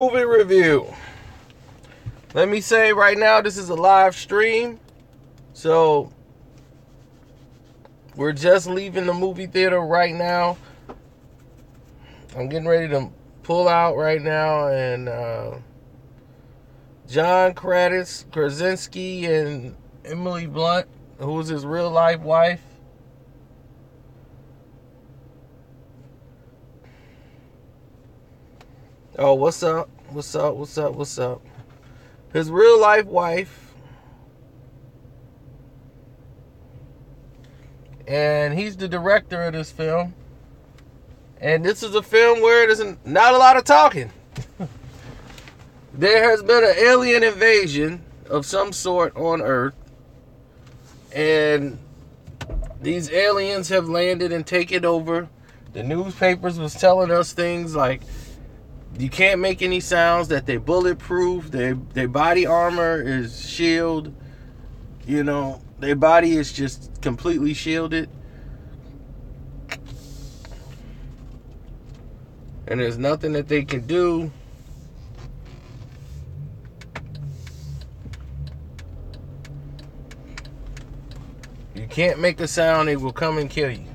Movie review. Let me say right now, this is a live stream, so we're just leaving the movie theater right now. I'm getting ready to pull out right now, and John Krasinski and Emily Blunt, who's his real life wife, oh, what's up? His real life wife. And he's the director of this film. And this is a film where there's not a lot of talking. There has been an alien invasion of some sort on Earth. And these aliens have landed and taken over. The newspapers was telling us things like, you can't make any sounds, that they're bulletproof, their body armor is shield, their body is just completely shielded. And there's nothing that they can do. You can't make a sound, they will come and kill you.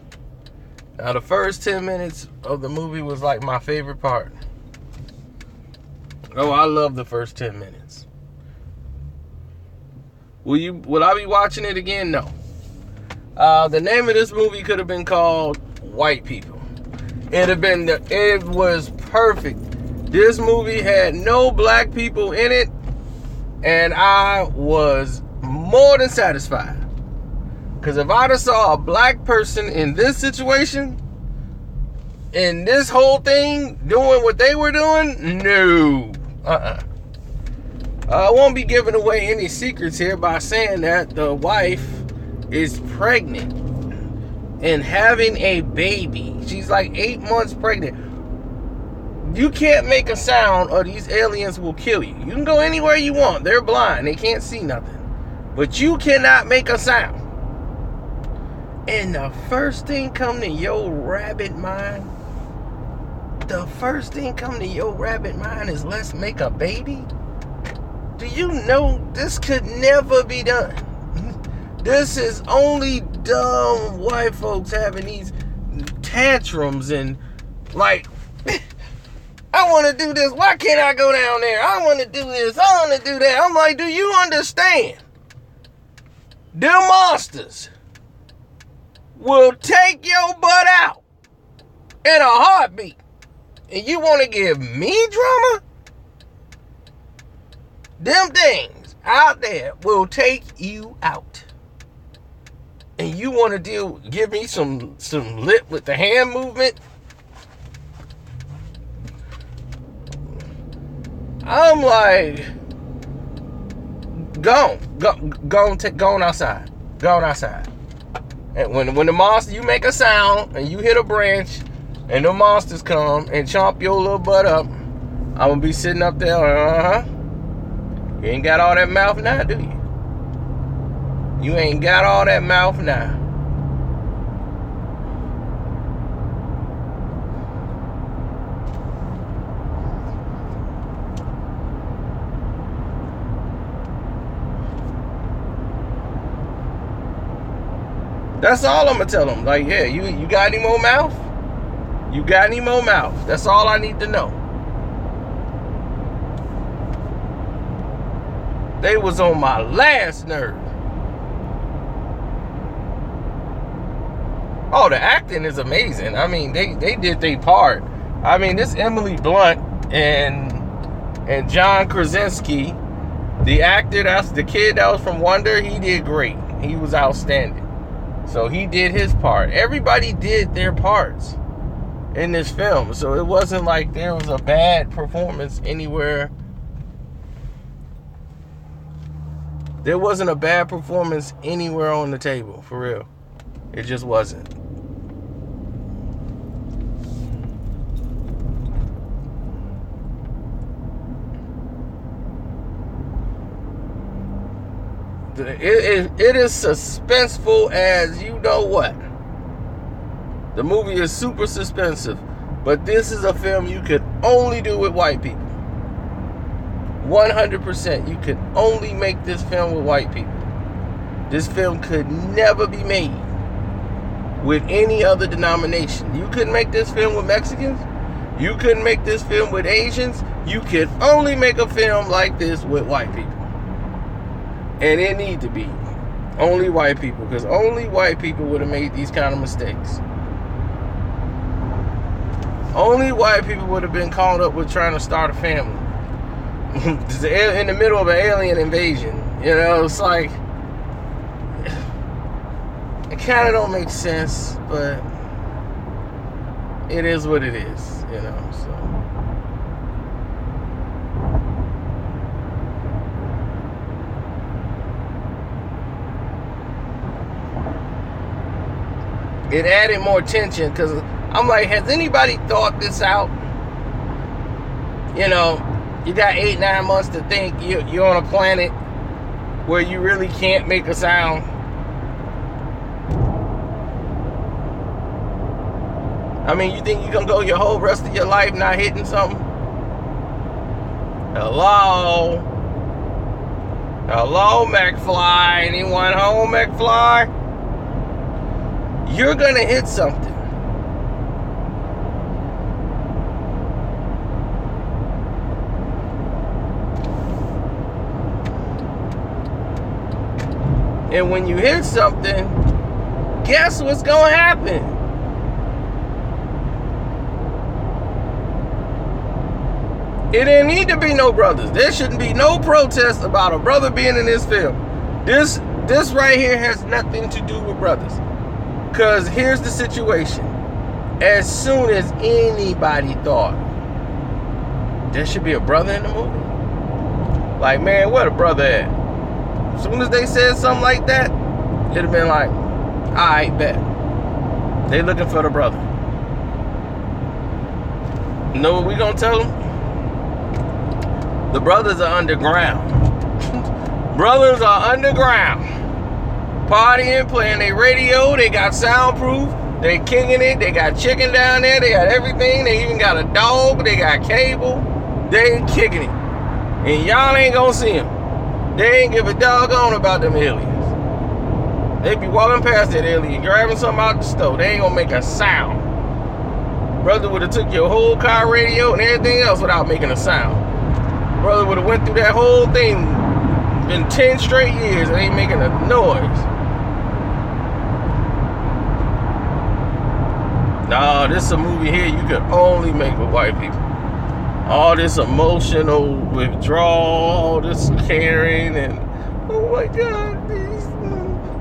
Now, the first 10 minutes of the movie was like my favorite part. Oh, I love the first 10 minutes. Will I be watching it again? No. The name of this movie could have been called White People. It was perfect. This movie had no black people in it, and I was more than satisfied. Because if I'd have saw a black person in this situation, in this whole thing, doing what they were doing, no. I won't be giving away any secrets here by saying that the wife is pregnant and having a baby. She's like 8 months pregnant. You can't make a sound or these aliens will kill you. You can go anywhere you want. They're blind. They can't see nothing. But you cannot make a sound. And the first thing come to your rabbit mind, is let's make a baby? Do you know this could never be done? This is only dumb white folks having these tantrums and like, I want to do this. Why can't I go down there? I want to do this. I want to do that. I'm like, do you understand? Them monsters will take your butt out in a heartbeat. And you want to give me drama? Them things out there will take you out. And you want to give me some lip with the hand movement? I'm like, go on outside. Go on outside. And when the monster, you make a sound and you hit a branch and the monsters come and chomp your little butt up, I'm gonna be sitting up there, You ain't got all that mouth now, do you? You ain't got all that mouth now. That's all I'm gonna tell them. Like, yeah, you got any more mouth? You got any more mouth? That's all I need to know. They was on my last nerve. Oh, the acting is amazing. I mean, they did their part. I mean, this Emily Blunt and John Krasinski, the actor, that's the kid that was from Wonder, he did great. He was outstanding. So he did his part. Everybody did their parts in this film. So it wasn't like there was a bad performance anywhere. There wasn't a bad performance anywhere on the table, for real. It just wasn't. It is suspenseful as you know what. The movie is super suspensive, but this is a film you could only do with white people. 100%, you could only make this film with white people. This film could never be made with any other denomination. You couldn't make this film with Mexicans. You couldn't make this film with Asians. You could only make a film like this with white people. And it need to be only white people, because only white people would have made these kind of mistakes. Only white people would have been caught up with trying to start a family in the middle of an alien invasion. You know, it's like, it kind of don't make sense, but it is what it is, you know, so. It added more tension, because I'm like, has anybody thought this out? You know, you got 8-9 months to think. You're on a planet where you really can't make a sound. I mean, you think you're going to go your whole rest of your life not hitting something? Hello? Hello, McFly? Anyone home, McFly? You're going to hit something. And when you hit something, guess what's going to happen? It didn't need to be no brothers. There shouldn't be no protest about a brother being in this film. This right here has nothing to do with brothers. Because here's the situation. As soon as anybody thought there should be a brother in the movie, like, man, where the brother at? As soon as they said something like that, it'd have been like, alright, bet. They looking for the brother. You know what we gonna tell them? The brothers are underground. Brothers are underground. Partying, playing their radio. They got soundproof. They kicking it. They got chicken down there. They got everything. They even got a dog. They got cable. They ain't kicking it. And y'all ain't gonna see them. They ain't give a doggone about them aliens. They be walking past that alien, grabbing something out the stove. They ain't gonna make a sound. Brother would have took your whole car radio and everything else without making a sound. Brother would have went through that whole thing in 10 straight years and ain't making a noise. Nah, this is a movie here you could only make with white people. All this emotional withdrawal, all this caring, and oh my God.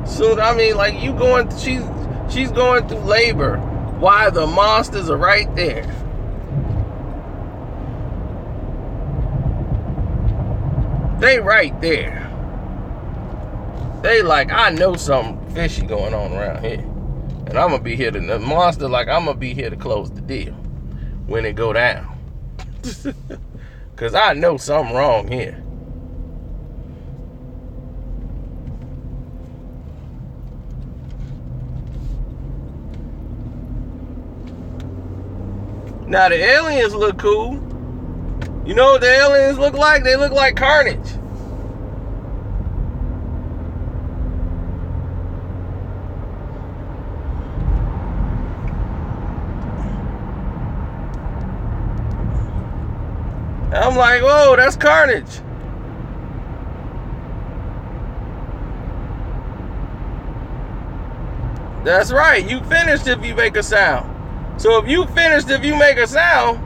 So I mean, like, you going, she's going through labor while the monsters are right there. They right there. They like, I know something fishy going on around here. And I'm going to be here to, the monster like, I'm going to be here to close the deal when it go down. Because I know something wrong here. Now the aliens look cool. You know what the aliens look like? They look like Carnage. I'm like, whoa, that's Carnage. That's right. You finished if you make a sound. So if you finished if you make a sound,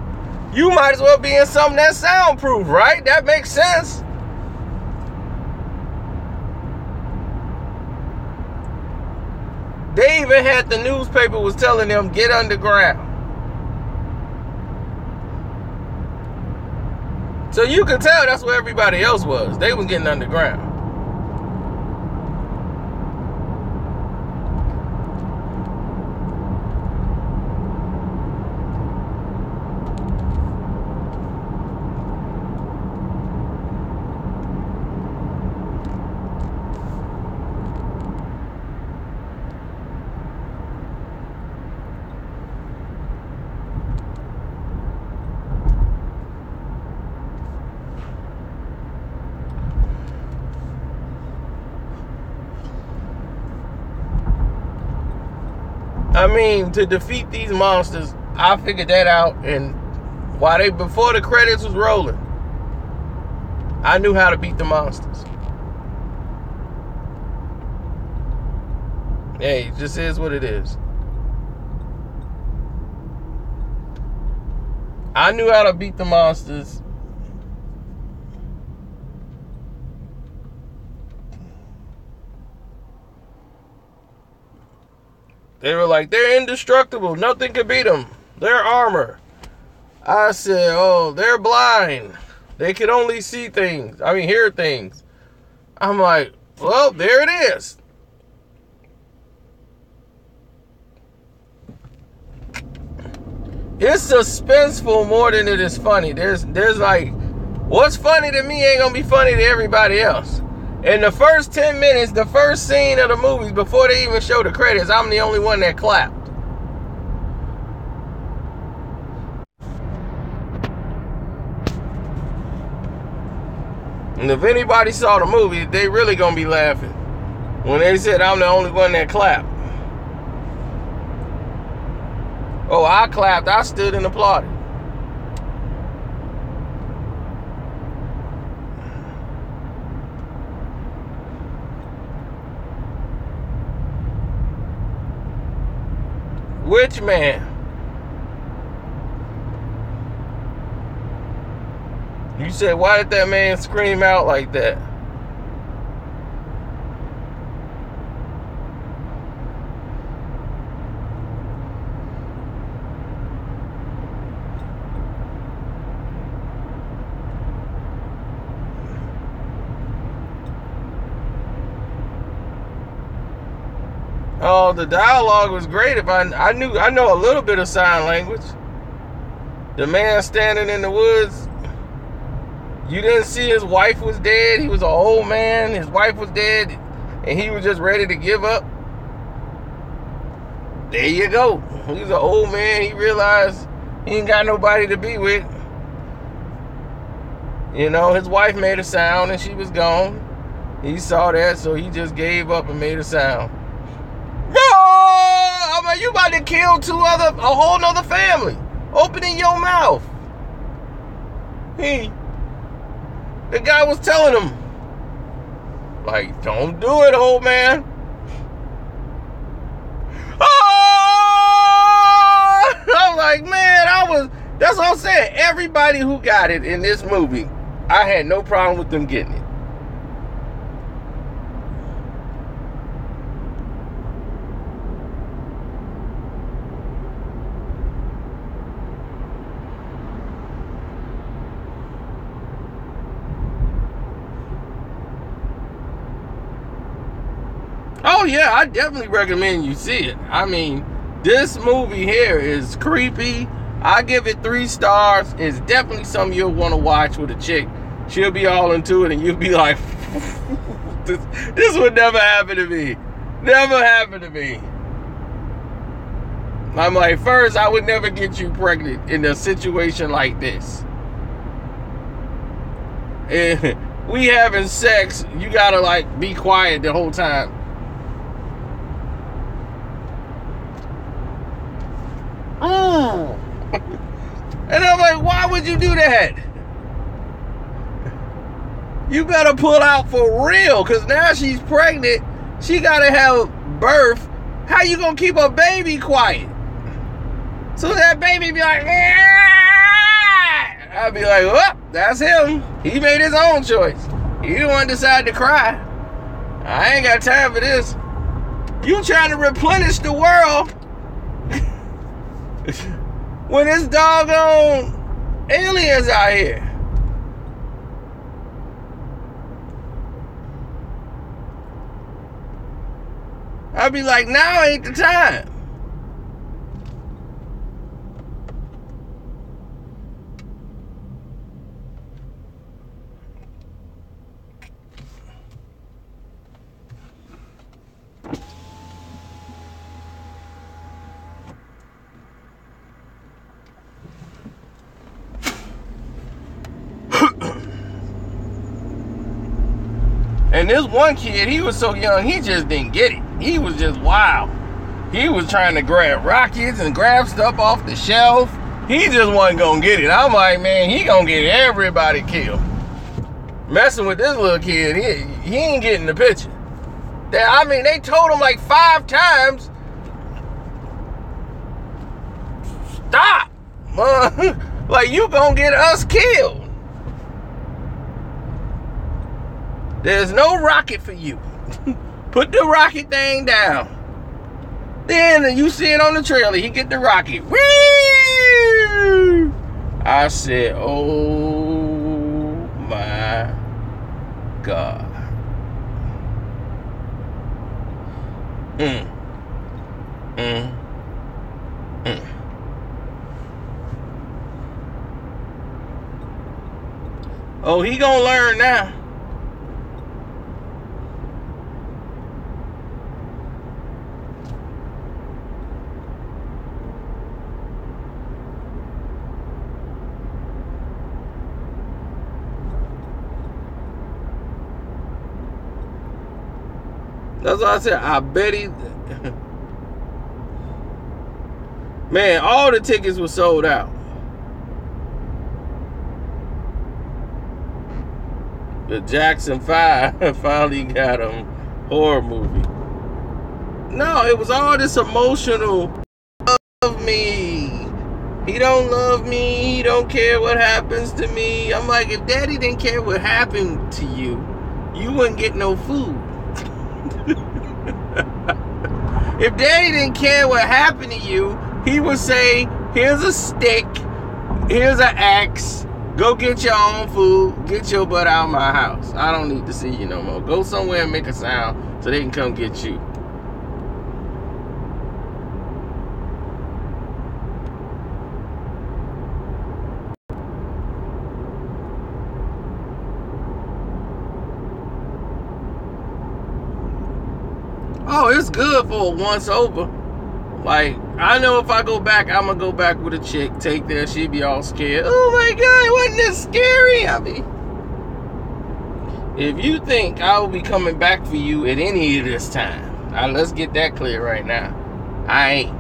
you might as well be in something that's soundproof, right? That makes sense. They even had the newspaper was telling them, get underground. So you could tell that's where everybody else was. They was getting underground. I mean, to defeat these monsters, I figured that out, and before the credits was rolling, I knew how to beat the monsters. Hey, it just is what it is. I knew how to beat the monsters. They were like, they're indestructible. Nothing can beat them. Their armor. I said, oh, they're blind. They can only see things. Hear things. I'm like, well, there it is. It's suspenseful more than it is funny. There's like, what's funny to me ain't gonna be funny to everybody else. In the first 10 minutes, the first scene of the movies, before they even show the credits, I'm the only one that clapped. And if anybody saw the movie, they really gonna be laughing when they said I'm the only one that clapped. Oh, I clapped. I stood and applauded. Which man? You said, why did that man scream out like that? Oh, the dialogue was great. If I know a little bit of sign language. The man standing in the woods, you didn't see his wife was dead. He was an old man. His wife was dead, and he was just ready to give up. There you go. He's an old man. He realized he ain't got nobody to be with. You know, his wife made a sound, and she was gone. He saw that, so he just gave up and made a sound. No! You about to kill a whole nother family. Opening your mouth. The guy was telling him, like, don't do it, old man. Oh! I'm like, man, that's what I'm saying. Everybody who got it in this movie, I had no problem with them getting it. Oh yeah, I definitely recommend you see it. This movie here is creepy. I give it 3 stars. It's definitely something you'll want to watch with a chick. She'll be all into it and you'll be like, this would never happen to me. Never happen to me. I'm like, first, I would never get you pregnant in a situation like this. And we having sex, you gotta like be quiet the whole time. Oh. And I'm like, why would you do that? You better pull out for real, because now she's pregnant. She gotta have birth. How you gonna keep a baby quiet? So that baby be like, I'd be like, oh, that's him. He made his own choice. He didn't want to decide to cry. I ain't got time for this. You trying to replenish the world when it's doggone aliens out here. I'd be like, now ain't the time. And this one kid, he was so young, he just didn't get it. He was just wild. He was trying to grab rockets and grab stuff off the shelf. He just wasn't gonna get it. I'm like, man, he gonna get everybody killed. Messing with this little kid, he ain't getting the picture. They told him like 5 times, stop. Like, you gonna get us killed. There's no rocket for you. Put the rocket thing down. Then you see it on the trailer. He get the rocket. Whee! I said, oh my God. Oh, he gonna learn now. That's what I said. I bet he... Man, all the tickets were sold out. The Jackson 5 finally got a horror movie. No, it was all this emotional love me. He don't love me. He don't care what happens to me. I'm like, if daddy didn't care what happened to you, you wouldn't get no food. If daddy didn't care what happened to you, he would say, here's a stick, here's an axe, go get your own food, get your butt out of my house. I don't need to see you no more. Go somewhere and make a sound so they can come get you. Oh, it's good for a once over. Like, I know if I go back, I'm going to go back with a chick, take there, she'd be all scared. Oh my God, wasn't this scary? I mean, if you think I will be coming back for you at any of this time, now let's get that clear right now. I ain't.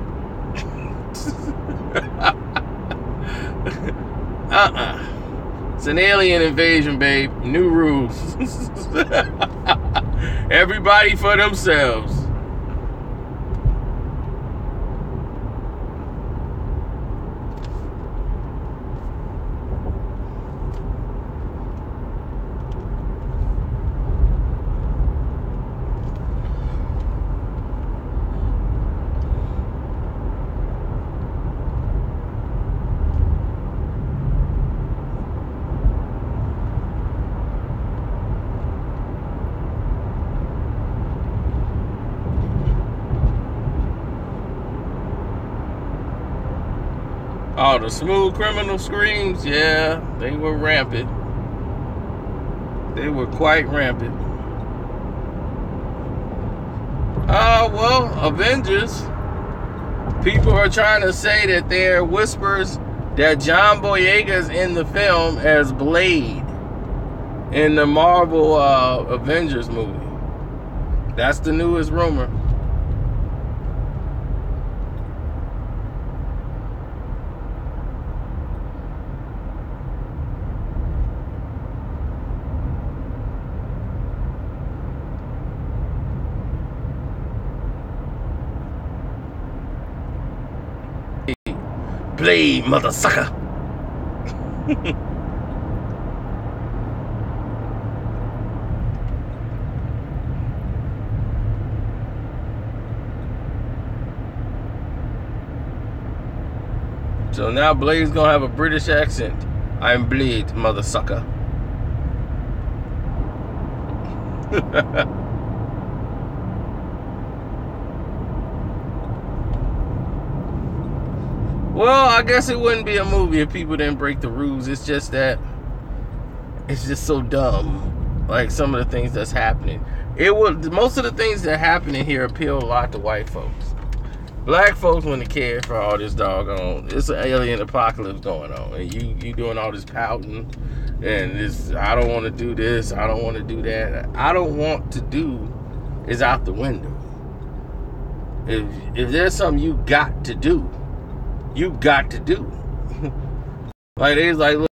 It's an alien invasion, babe. New rules. Everybody for themselves. Oh, the smooth criminal screams, yeah, they were rampant. They were quite rampant. Well, Avengers. People are trying to say that there are whispers that John Boyega's in the film as Blade in the Marvel Avengers movie. That's the newest rumor. Blade, mother sucker. So now Blade's gonna have a British accent. I'm Blade, mother sucker. Well, I guess it wouldn't be a movie if people didn't break the rules. It's just that it's just so dumb. Like some of the things that's happening. Most of the things that happen in here appeal a lot to white folks. Black folks wouldn't care for all this doggone. It's an alien apocalypse going on, and you doing all this pouting, and this. I don't want to do this. I don't want to do that. I don't want to do is out the window. If there's something you got to do, you got to do. Like they was like, look,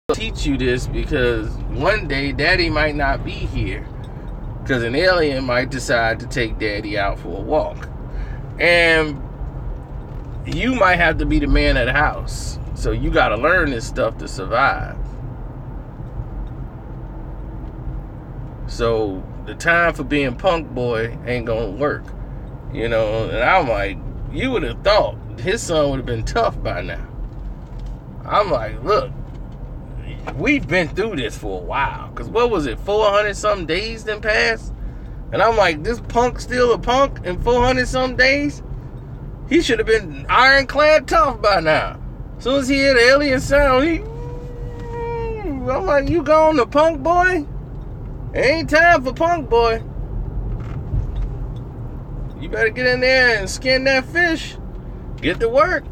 I'll teach you this because one day daddy might not be here. Because an alien might decide to take daddy out for a walk. And you might have to be the man of the house. So you got to learn this stuff to survive. So the time for being punk boy ain't going to work. You know, and I'm like, you would have thought his son would have been tough by now. I'm like, look, we've been through this for a while. Because what was it, 400 some days then passed? And I'm like, this punk still a punk in 400 some days? He should have been ironclad tough by now. As soon as he hear the alien sound, I'm like, you gone to punk boy? It ain't time for punk boy. You better get in there and skin that fish. Get to work.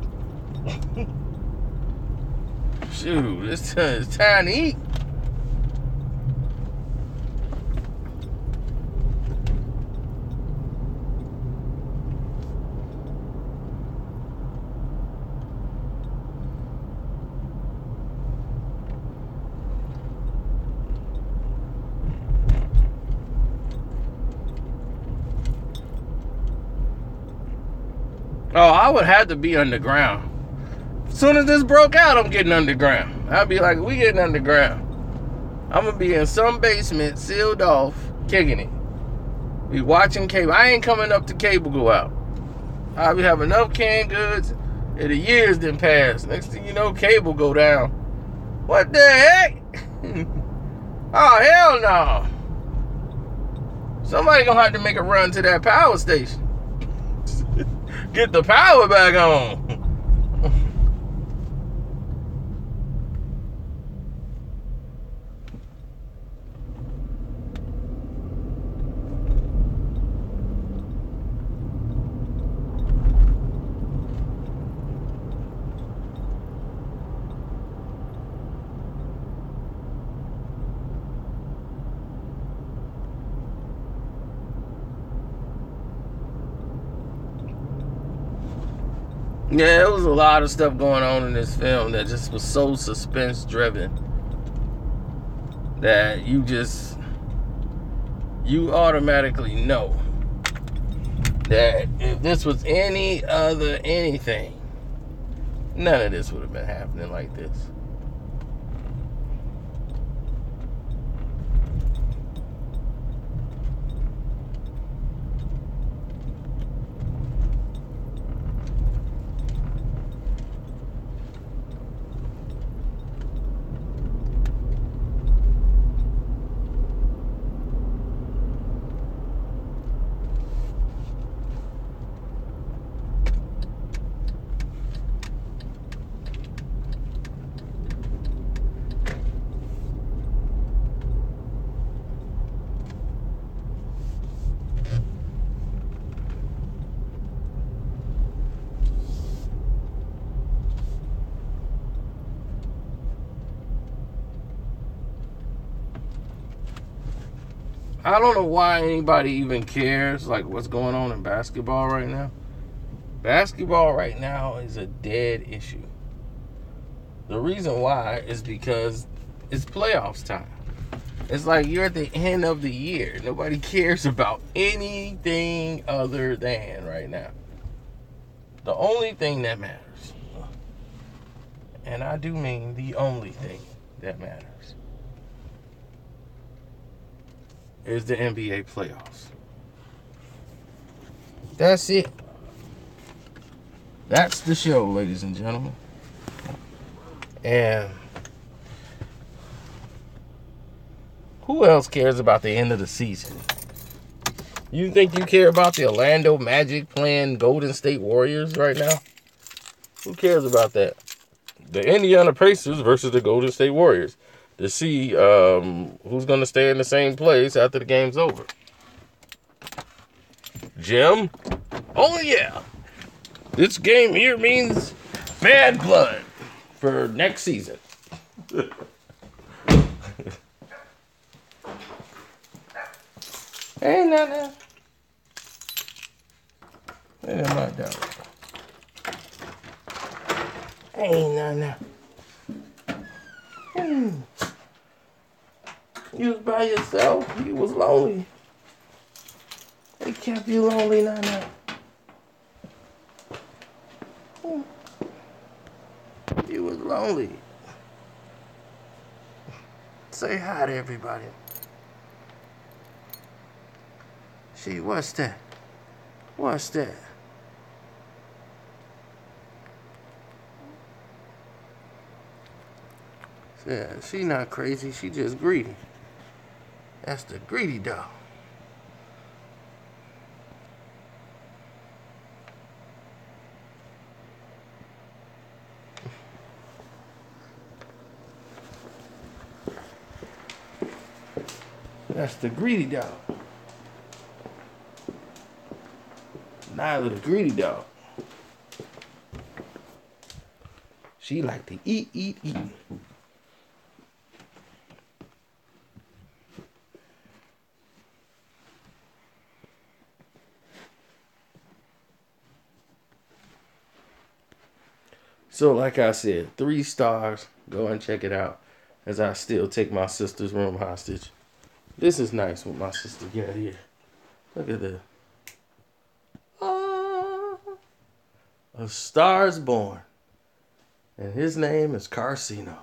Shoot, it's time to eat. Oh, I would have to be underground. As soon as this broke out, I'm getting underground. I'd be like, we getting underground. I'm going to be in some basement, sealed off, kicking it. Be watching cable. I ain't coming up to cable go out. I'll be having enough canned goods, and the years didn't pass. Next thing you know, cable go down. What the heck? Oh, hell no. Somebody going to have to make a run to that power station. Get the power back on. Yeah, there was a lot of stuff going on in this film that just was so suspense driven that you automatically know that if this was any other anything, none of this would have been happening like this. I don't know why anybody even cares, like, what's going on in basketball right now. Basketball right now is a dead issue. The reason why is because it's playoffs time. It's like you're at the end of the year. Nobody cares about anything other than right now. The only thing that matters, and I do mean the only thing that matters, is the NBA playoffs. That's it. That's the show, ladies and gentlemen. And who else cares about the end of the season? You think you care about the Orlando Magic playing Golden State Warriors right now? Who cares about that? The Indiana Pacers versus the Golden State Warriors. To see who's going to stay in the same place after the game's over. Jim? Oh, yeah. This game here means bad blood for next season. Hey, Nana. Look at my dog. Ain't nothing. You was by yourself. You was lonely. They kept you lonely, Nana. You was lonely. Say hi to everybody. She, what's that? What's that? Yeah, she not crazy. She just greedy. That's the greedy dog. That's the greedy dog. Nyla the greedy dog. She like to eat, eat, eat. So like I said, 3 stars. Go and check it out. As I still take my sister's room hostage. This is nice what my sister got here. Look at this. A Star is Born. And his name is Carcino.